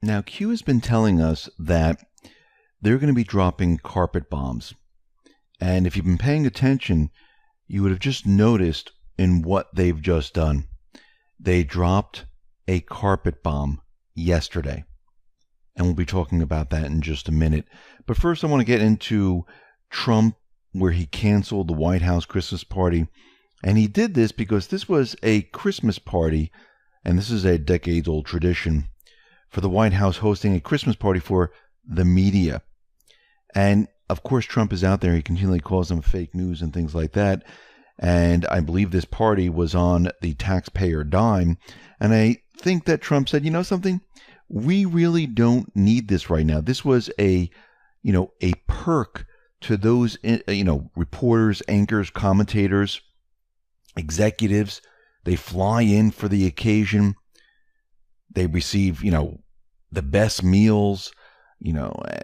Now, Q has been telling us that they're going to be dropping carpet bombs. And if you've been paying attention, you would have just noticed in what they've just done. They dropped a carpet bomb yesterday. And we'll be talking about that in just a minute. But first, I want to get into Trump, where he canceled the White House Christmas party. And he did this because this was a Christmas party, and this is a decades-old tradition, for the White House hosting a Christmas party for the media. And, of course, Trump is out there. He continually calls them fake news and things like that. And I believe this party was on the taxpayer dime. And I think that Trump said, you know something? We really don't need this right now. This was a perk to those, reporters, anchors, commentators, executives. They fly in for the occasion. They receive, the best meals,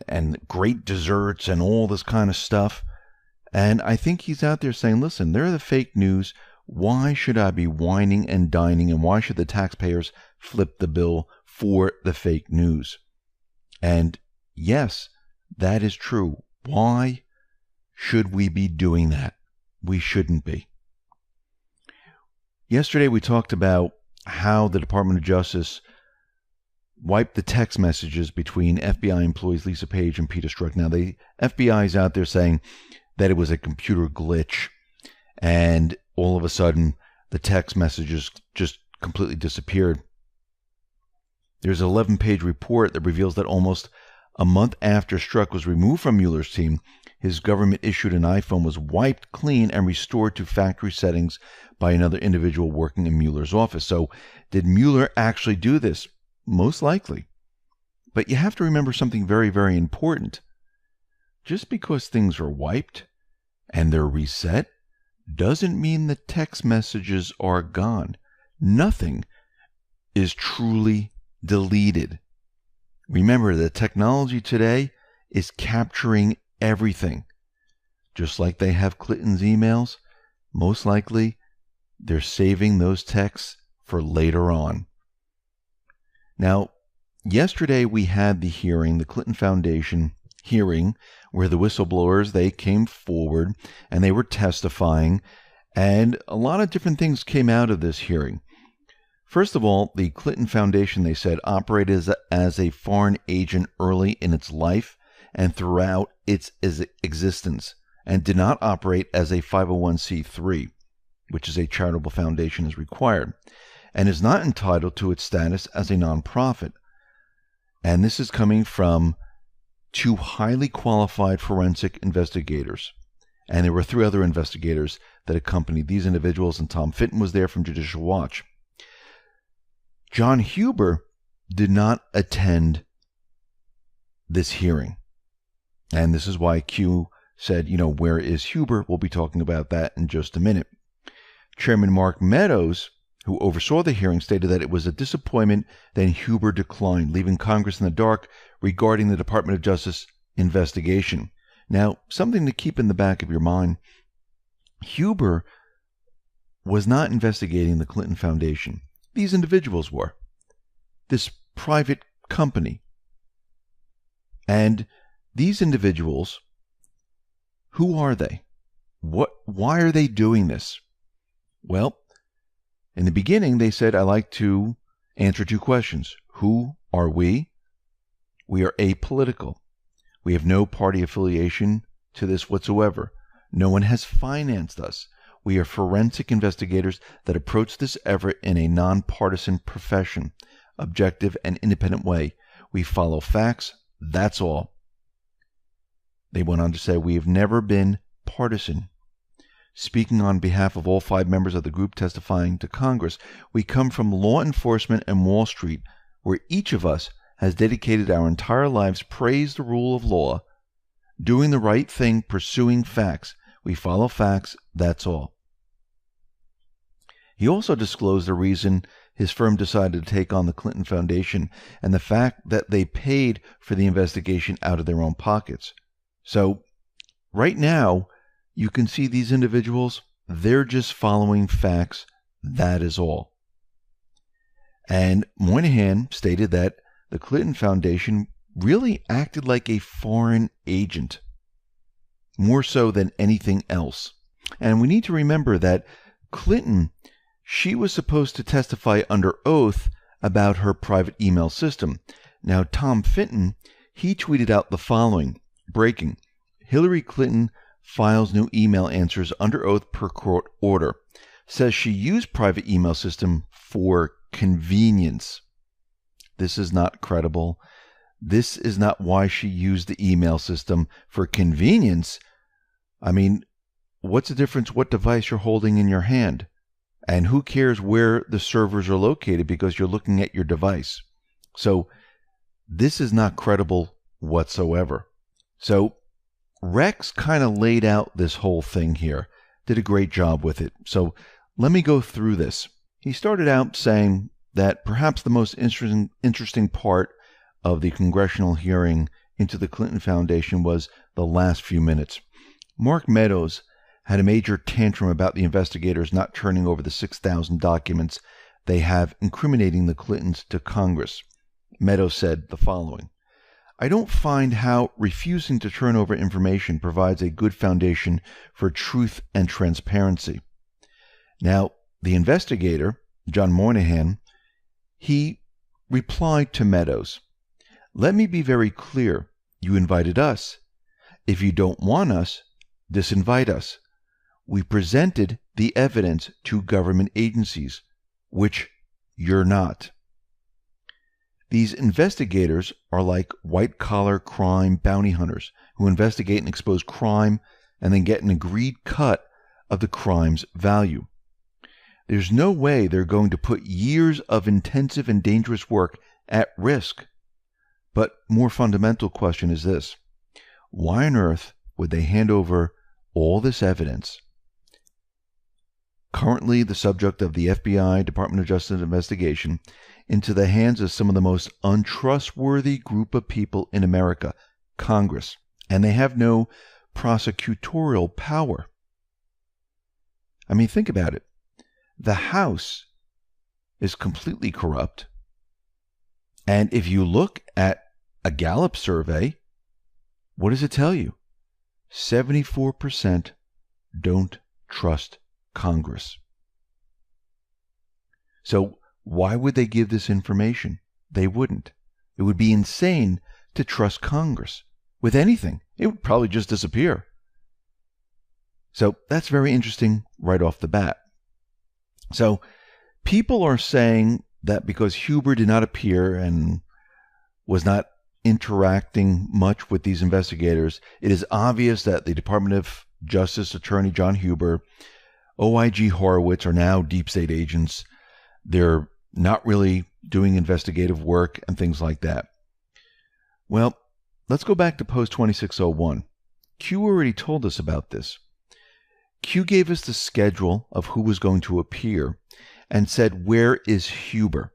and great desserts and all this kind of stuff. And I think he's out there saying, listen, they're the fake news. Why should I be whining and dining? And why should the taxpayers flip the bill for the fake news? And yes, that is true. Why should we be doing that? We shouldn't be. Yesterday, we talked about how the Department of Justice wiped the text messages between FBI employees Lisa Page and Peter Strzok. Now, the FBI is out there saying that it was a computer glitch, and all of a sudden, the text messages just completely disappeared. There's an 11-page report that reveals that almost a month after Strzok was removed from Mueller's team, his government-issued an iPhone was wiped clean and restored to factory settings by another individual working in Mueller's office. So, did Mueller actually do this? Most likely. But you have to remember something very, very important. Just because things are wiped and they're reset doesn't mean the text messages are gone. Nothing is truly deleted. Remember, the technology today is capturing everything. Just like they have Clinton's emails, most likely they're saving those texts for later on. Now, yesterday we had the hearing, the Clinton Foundation hearing, where the whistleblowers, they came forward and they were testifying, and a lot of different things came out of this hearing. First of all, the Clinton Foundation, they said, operated as a foreign agent early in its life and throughout its existence, and did not operate as a 501c3, which is a charitable foundation as required, and is not entitled to its status as a nonprofit. And this is coming from two highly qualified forensic investigators. And there were three other investigators that accompanied these individuals, and Tom Fitton was there from Judicial Watch. John Huber did not attend this hearing. And this is why Q said, where is Huber? We'll be talking about that in just a minute. Chairman Mark Meadows, who oversaw the hearing, stated that it was a disappointment that Huber declined, leaving Congress in the dark regarding the Department of Justice investigation. Now, something to keep in the back of your mind, Huber was not investigating the Clinton Foundation. These individuals were. This private company. And these individuals, who are they? Why are they doing this? Well, in the beginning, they said, I like to answer two questions. Who are we? We are apolitical. We have no party affiliation to this whatsoever. No one has financed us. We are forensic investigators that approach this effort in a nonpartisan profession, objective and independent way. We follow facts. That's all. They went on to say, we have never been partisan. Speaking on behalf of all 5 members of the group testifying to Congress, we come from law enforcement and Wall Street, where each of us has dedicated our entire lives praise the rule of law, doing the right thing, pursuing facts. We follow facts, that's all. He also disclosed the reason his firm decided to take on the Clinton Foundation and the fact that they paid for the investigation out of their own pockets. So, right now, you can see these individuals, they're just following facts, that is all. And Moynihan stated that the Clinton Foundation really acted like a foreign agent, more so than anything else. And we need to remember that Clinton, she was supposed to testify under oath about her private email system. Now, Tom Fitton, he tweeted out the following: breaking, Hillary Clinton files new email answers under oath per court order. Says she used private email system for convenience. This is not credible. This is not why she used the email system for convenience. I mean, what's the difference what device you're holding in your hand? And who cares where the servers are located because you're looking at your device? So this is not credible whatsoever. So Rex kind of laid out this whole thing here, did a great job with it. So let me go through this. He started out saying that perhaps the most interesting part of the congressional hearing into the Clinton Foundation was the last few minutes. Mark Meadows had a major tantrum about the investigators not turning over the 6,000 documents they have incriminating the Clintons to Congress. Meadows said the following: I don't find how refusing to turn over information provides a good foundation for truth and transparency. Now, the investigator, John Moynihan, he replied to Meadows, let me be very clear. You invited us. If you don't want us, disinvite us. We presented the evidence to government agencies, which you're not. These investigators are like white-collar crime bounty hunters who investigate and expose crime and then get an agreed cut of the crime's value. There's no way they're going to put years of intensive and dangerous work at risk. But more fundamental question is this: why on earth would they hand over all this evidence, currently the subject of the FBI, Department of Justice investigation, into the hands of some of the most untrustworthy group of people in America, Congress, and they have no prosecutorial power? I mean, think about it. The House is completely corrupt. And if you look at a Gallup survey, what does it tell you? 74% don't trust Congress. So why would they give this information? They wouldn't. It would be insane to trust Congress with anything. It would probably just disappear. So that's very interesting right off the bat. So people are saying that because Huber did not appear and was not interacting much with these investigators, it is obvious that the Department of Justice Attorney John Huber, OIG Horowitz are now deep state agents. They're not really doing investigative work and things like that. Well, let's go back to Post 2601. Q already told us about this. Q gave us the schedule of who was going to appear and said, where is Huber?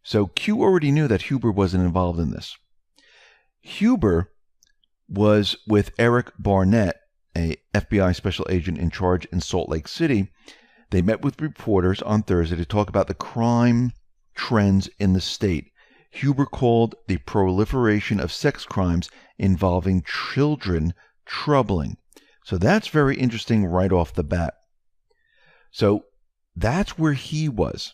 So Q already knew that Huber wasn't involved in this. Huber was with Eric Barnett, a FBI special agent in charge in Salt Lake City. They met with reporters on Thursday to talk about the crime trends in the state. Huber called the proliferation of sex crimes involving children troubling. So that's very interesting right off the bat. So that's where he was.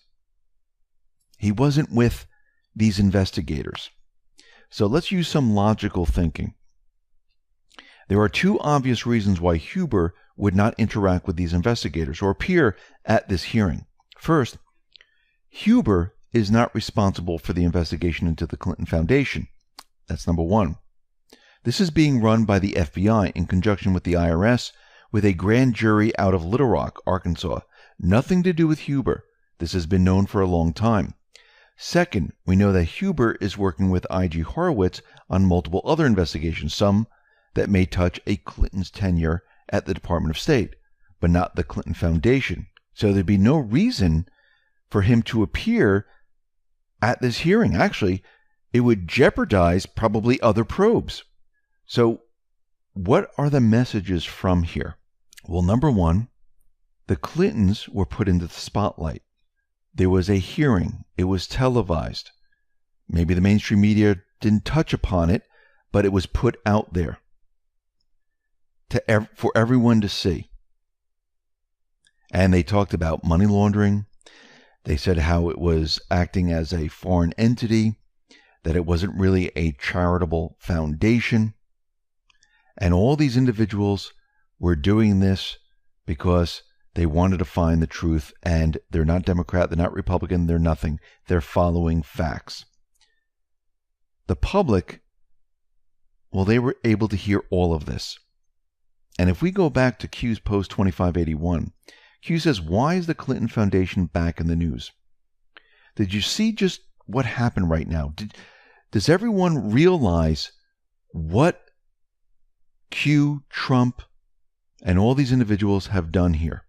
He wasn't with these investigators. So let's use some logical thinking. There are two obvious reasons why Huber would not interact with these investigators or appear at this hearing. First, Huber is not responsible for the investigation into the Clinton Foundation. That's number one. This is being run by the FBI in conjunction with the IRS with a grand jury out of Little Rock, Arkansas. Nothing to do with Huber. This has been known for a long time. Second, we know that Huber is working with IG Horowitz on multiple other investigations, some that may touch a Clinton's tenure at the Department of State, but not the Clinton Foundation. So there'd be no reason for him to appear at this hearing. Actually, it would jeopardize probably other probes. So what are the messages from here? Well, number one, the Clintons were put into the spotlight. There was a hearing. It was televised. Maybe the mainstream media didn't touch upon it, but it was put out there for everyone to see. And they talked about money laundering. They said how it was acting as a foreign entity, that it wasn't really a charitable foundation. And all these individuals were doing this because they wanted to find the truth, and they're not Democrat, they're not Republican, they're nothing. They're following facts. The public, well, they were able to hear all of this. And if we go back to Q's post 2581, Q says, why is the Clinton Foundation back in the news? Did you see just what happened right now? Does everyone realize what Q, Trump, and all these individuals have done here?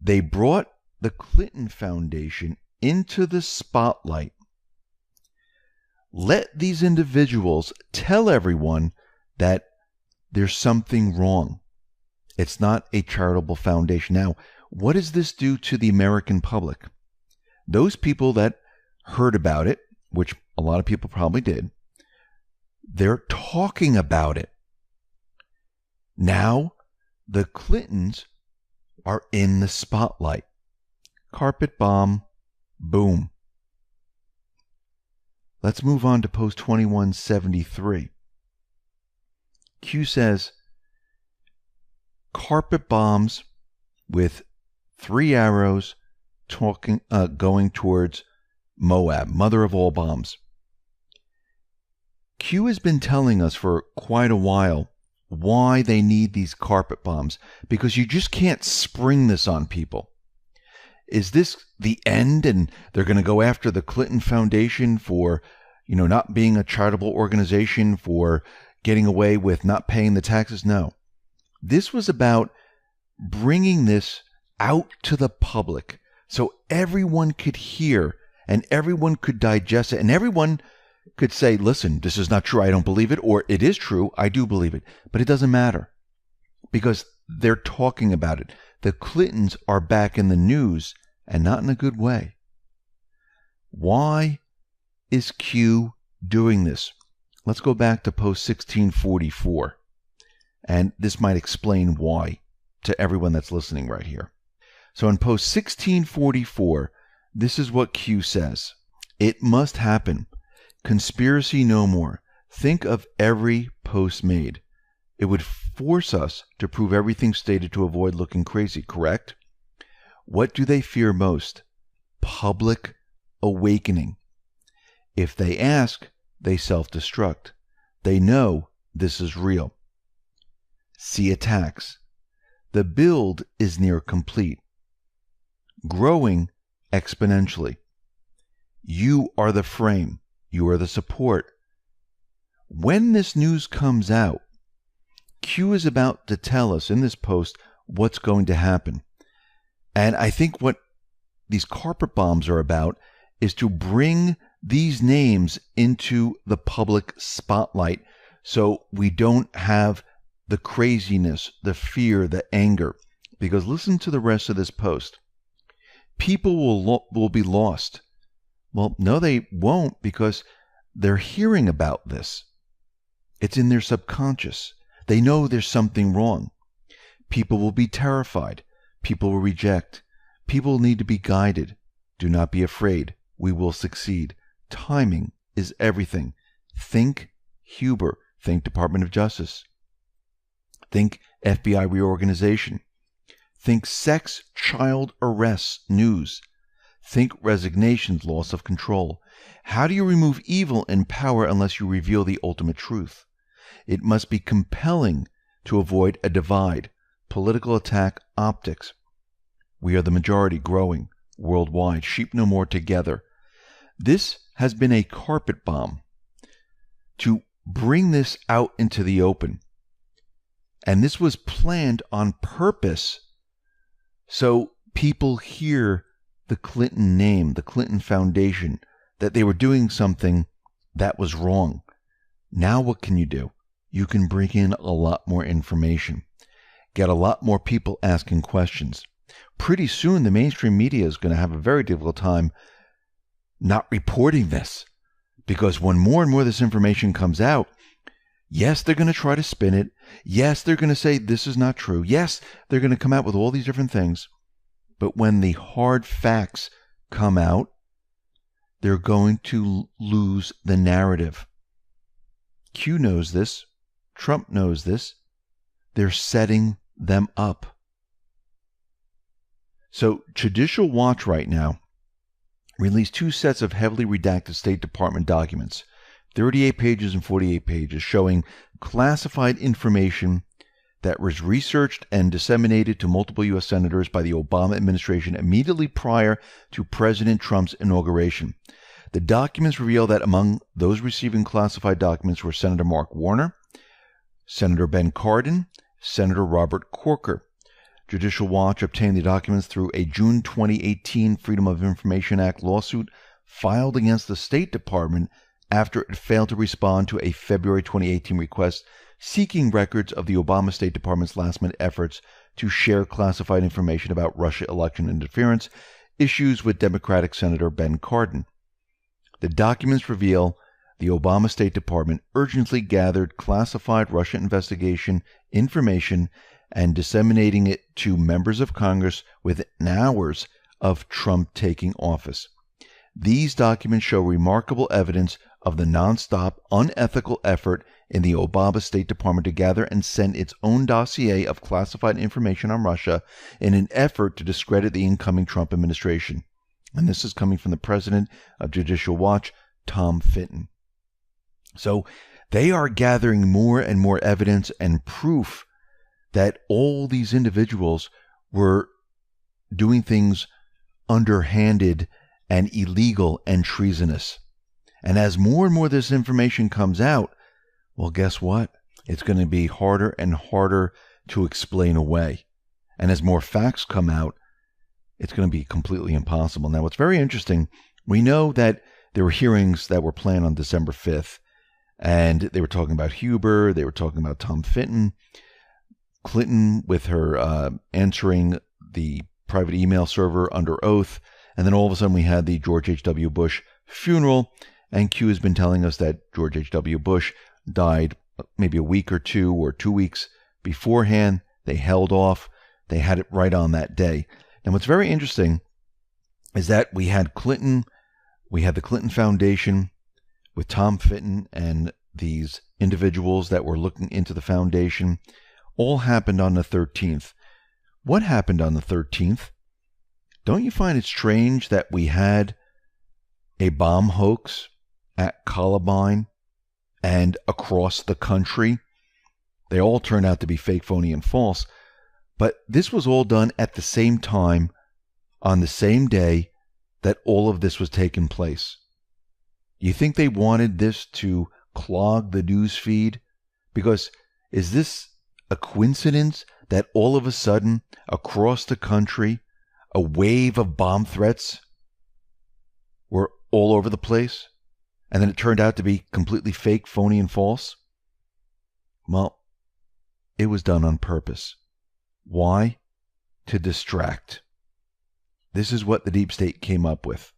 They brought the Clinton Foundation into the spotlight. Let these individuals tell everyone that there's something wrong. It's not a charitable foundation. Now, what does this do to the American public? Those people that heard about it, which a lot of people probably did, they're talking about it. Now, the Clintons are in the spotlight. Carpet bomb, boom. Let's move on to post 2173. Q says, carpet bombs with 3 arrows going towards Moab, mother of all bombs. Q has been telling us for quite a while why they need these carpet bombs, because you just can't spring this on people. Is this the end, and they're going to go after the Clinton Foundation for, not being a charitable organization, for getting away with not paying the taxes? No. This was about bringing this out to the public so everyone could hear and everyone could digest it, and everyone could say, listen, this is not true, I don't believe it, or it is true, I do believe it. But it doesn't matter, because they're talking about it. The Clintons are back in the news, and not in a good way. Why is Q doing this? Let's go back to post 1644, and this might explain why to everyone that's listening right here. So in post 1644, this is what Q says. It must happen. Conspiracy no more. Think of every post made. It would force us to prove everything stated to avoid looking crazy, correct? What do they fear most? Public awakening. If they ask, they self-destruct. They know this is real. See attacks. The build is near complete. Growing exponentially. You are the frame. You are the support. When this news comes out, Q is about to tell us in this post what's going to happen. And I think what these carpet bombs are about is to bring these names into the public spotlight so we don't have the craziness, the fear, the anger. Because listen to the rest of this post. People will be lost. Well, no, they won't, because they're hearing about this. It's in their subconscious. They know there's something wrong. People will be terrified. People will reject. People need to be guided. Do not be afraid. We will succeed. Timing is everything. Think Huber. Think Department of Justice. Think FBI reorganization. Think sex child arrests news. Think resignations, loss of control. How do you remove evil in power unless you reveal the ultimate truth? It must be compelling to avoid a divide. Political attack optics. We are the majority, growing worldwide. Sheep no more together. This has been a carpet bomb to bring this out into the open. And this was planned on purpose so people hear the Clinton name, the Clinton Foundation, that they were doing something that was wrong. Now what can you do? You can bring in a lot more information. Get a lot more people asking questions. Pretty soon the mainstream media is going to have a very difficult time not reporting this. Because when more and more of this information comes out, yes, they're going to try to spin it. Yes, they're going to say this is not true. Yes, they're going to come out with all these different things. But when the hard facts come out, they're going to lose the narrative. Q knows this. Trump knows this. They're setting them up. So Judicial Watch right now released 2 sets of heavily redacted State Department documents, 38 pages and 48 pages, showing classified information that was researched and disseminated to multiple U.S. senators by the Obama administration immediately prior to President Trump's inauguration. The documents reveal that among those receiving classified documents were Senator Mark Warner, Senator Ben Cardin, Senator Robert Corker. Judicial Watch obtained the documents through a June 2018 Freedom of Information Act lawsuit filed against the State Department after it failed to respond to a February 2018 request seeking records of the Obama State Department's last-minute efforts to share classified information about Russia election interference issues with Democratic Senator Ben Cardin. The documents reveal the Obama State Department urgently gathered classified Russia investigation information and disseminating it to members of Congress within hours of Trump taking office. These documents show remarkable evidence of the nonstop, unethical effort in the Obama State Department to gather and send its own dossier of classified information on Russia in an effort to discredit the incoming Trump administration. And this is coming from the president of Judicial Watch, Tom Fitton. So they are gathering more and more evidence and proof that all these individuals were doing things underhanded and illegal and treasonous. And as more and more of this information comes out, well, guess what? It's going to be harder and harder to explain away. And as more facts come out, it's going to be completely impossible. Now, what's very interesting, we know that there were hearings that were planned on December 5th, and they were talking about Huber, they were talking about Tom Fitton, Clinton with her answering the private email server under oath, and then all of a sudden we had the George H.W. Bush funeral, and Q has been telling us that George H.W. Bush died maybe a week or 2 weeks beforehand. They held off. They had it right on that day. And what's very interesting is that we had Clinton, we had the Clinton Foundation with Tom Fitton and these individuals that were looking into the foundation. All happened on the 13th. What happened on the 13th? Don't you find it strange that we had a bomb hoax at Columbine and across the country? They all turned out to be fake, phony, and false. But this was all done at the same time, on the same day that all of this was taking place. You think they wanted this to clog the news feed? Because is this a coincidence that all of a sudden, across the country, a wave of bomb threats were all over the place? And then it turned out to be completely fake, phony, and false? Well, it was done on purpose. Why? To distract. This is what the deep state came up with.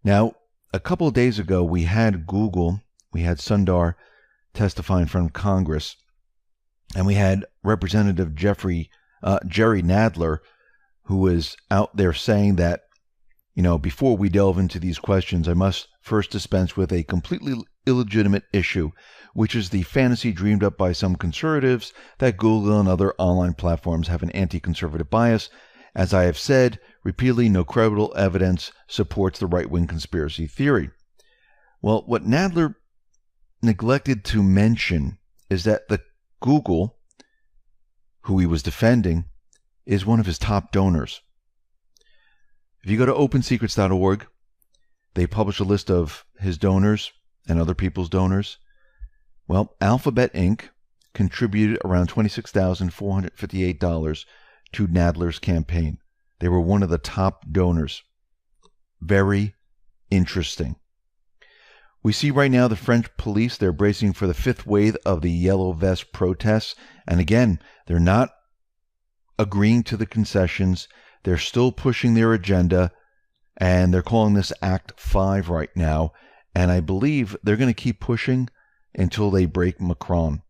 Now, a couple of days ago, we had Google, we had Sundar testify in front of Congress, and we had Representative Jerry Nadler, who was out there saying that, before we delve into these questions, I must first dispense with a completely illegitimate issue, which is the fantasy dreamed up by some conservatives that Google and other online platforms have an anti-conservative bias. As I have said repeatedly, no credible evidence supports the right-wing conspiracy theory. Well, what Nadler neglected to mention is that the Google, who he was defending, is one of his top donors. If you go to opensecrets.org, they publish a list of his donors and other people's donors. Well, Alphabet Inc. contributed around $26,458 to Nadler's campaign. They were one of the top donors. Very interesting. We see right now the French police, they're bracing for the 5th wave of the Yellow Vest protests. And again, they're not agreeing to the concessions. They're still pushing their agenda. And they're calling this Act 5 right now. And I believe they're going to keep pushing until they break Macron.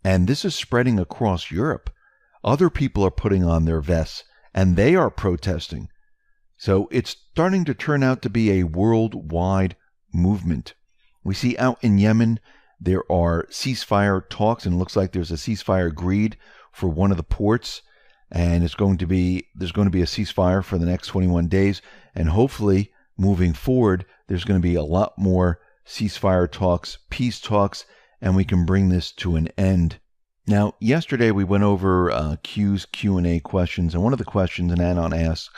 And this is spreading across Europe. Other people are putting on their vests, and they are protesting. So it's starting to turn out to be a worldwide movement. We see out in Yemen, there are ceasefire talks, and it looks like there's a ceasefire agreed for one of the ports. And there's going to be a ceasefire for the next 21 days. And hopefully, moving forward, there's going to be a lot more ceasefire talks, peace talks, and we can bring this to an end. Now, yesterday we went over Q's Q&A questions, and one of the questions an Anon asked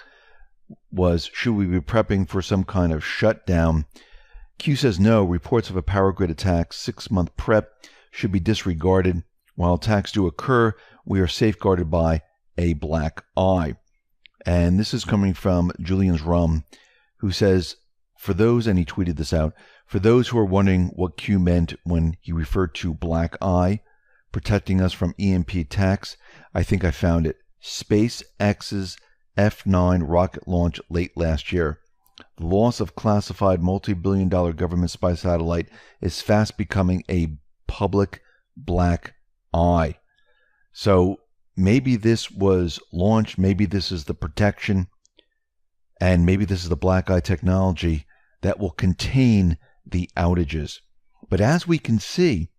was, should we be prepping for some kind of shutdown? Q says no. Reports of a power grid attack, 6-month prep should be disregarded. While attacks do occur, we are safeguarded by a black eye. And this is coming from Julian's Rum, who says, for those, and he tweeted this out, for those who are wondering what Q meant when he referred to black eye protecting us from EMP attacks, I think I found it. SpaceX's F9 rocket launch late last year. The loss of classified multi-billion-dollar government spy satellite is fast becoming a public black eye. So maybe this was launched, maybe this is the protection, and maybe this is the black eye technology that will contain the outages. But as we can see,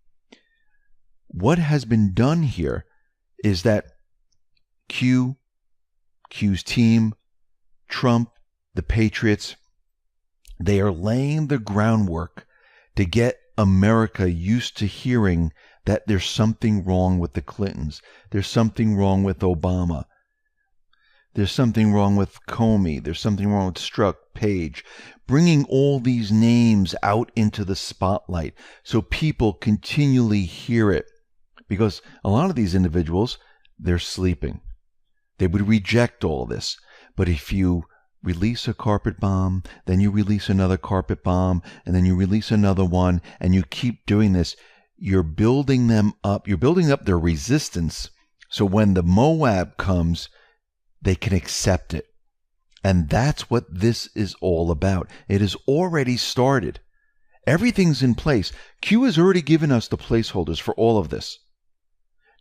what has been done here is that Q's team, Trump, the Patriots, they are laying the groundwork to get America used to hearing that there's something wrong with the Clintons. There's something wrong with Obama. There's something wrong with Comey. There's something wrong with Strzok, Page. Bringing all these names out into the spotlight so people continually hear it. Because a lot of these individuals, they're sleeping. They would reject all this. But if you release a carpet bomb, then you release another carpet bomb, and then you release another one, and you keep doing this, you're building them up. You're building up their resistance. So when the Moab comes, they can accept it. And that's what this is all about. It has already started. Everything's in place. Q has already given us the placeholders for all of this.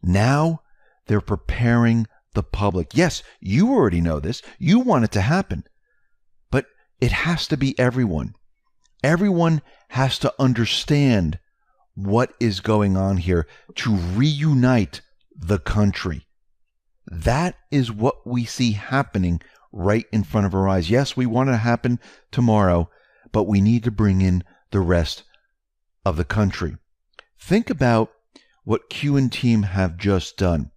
Now they're preparing the public. Yes, you already know this. You want it to happen. But it has to be everyone. Everyone has to understand what is going on here to reunite the country. That is what we see happening right in front of our eyes. Yes, we want it to happen tomorrow, but we need to bring in the rest of the country. Think about what Q and team have just done.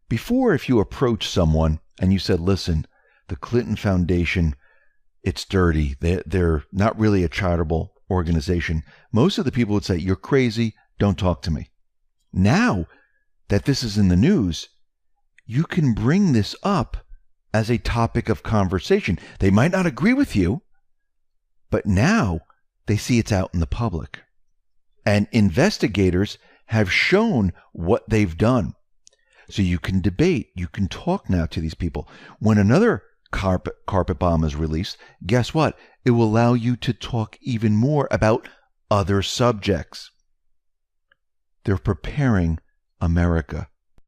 Before, if you approach someone and you said, listen, the Clinton Foundation, it's dirty. They're not really a charitable organization. Most of the people would say, you're crazy. Don't talk to me. Now that this is in the news, you can bring this up as a topic of conversation. They might not agree with you, but now they see it's out in the public. And investigators have shown what they've done. So you can debate, you can talk now to these people. When another carpet bomb is released, guess what? It will allow you to talk even more about other subjects. They're preparing America.